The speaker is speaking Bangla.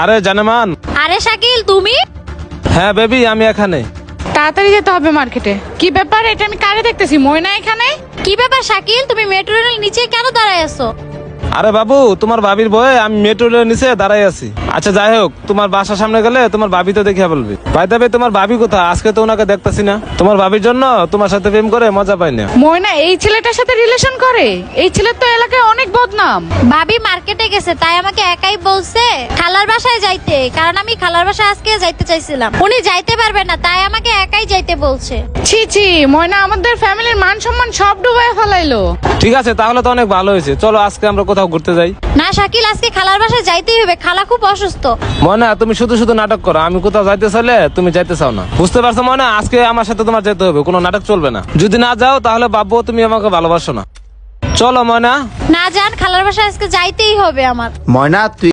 আরে জানেমান। আরে শাকিল তুমি? হ্যাঁ বেবি, আমি এখানে। তাড়াতাড়ি যেতে হবে মার্কেটে। কি ব্যাপার, এটা আমি কারে দেখতেছি? ময়না এখানে? কি ব্যাপার শাকিল, তুমি মেট্রো রেলের নিচে কেন দাঁড়ায় আছো? আরে বাবু, তোমার ভাবির বয়ে আমি মেট্রো রেলের নিচে দাঁড়াই আছি। আচ্ছা যাই হোক, তোমার বাসার সামনে গেলে তোমার ভাবি তো দেখিয়া বলবি। ভাই তবে তোমার ভাবি কোথায়? আজকে তো ওনাকে দেখতেছি না। তোমার ভাবির জন্য তোমার সাথে প্রেম করে মজা পাই না। ময়না এই ছেলেটার সাথে রিলেশন করে? এই ছেলের তো এলাকায় অনেক বদনাম। ভাবি মার্কেটে গেছে, তাই আমাকে একাই বলছে খালার বাসায় যাইতে, কারণ আমি খালার বাসায় আজকে যাইতে চাইছিলাম। উনি যাইতে পারবে না, তাই আমাকে একাই যাইতে বলছে। ছি ছি, ময়না আমাদের ফ্যামিলির মান সম্মান সব ডুবাই ফেলাইলো। ঠিক আছে, তাহলে তো অনেক ভালো হয়েছে। চলো আজকে আমরা কোথাও ঘুরতে যাই। না শাকিল, আজকে খালার বাসায় যাইতেই হবে, খালা খুব অসুস্থ। মনে তুমি শুধু শুধু নাটক করো। আমি কোথাও যাইতে চাইলে তুমি যাইতে চাও না, বুঝতে পারছো? মনে আজকে আমার সাথে তোমার যেতে হবে, কোনো নাটক চলবে না। যদি না যাও তাহলে ভাববো তুমি আমাকে ভালোবাসো না। চলো ময়না। না যান, খালার বাসায় আজকে যাইতেই হবে আমার। ময়না তুই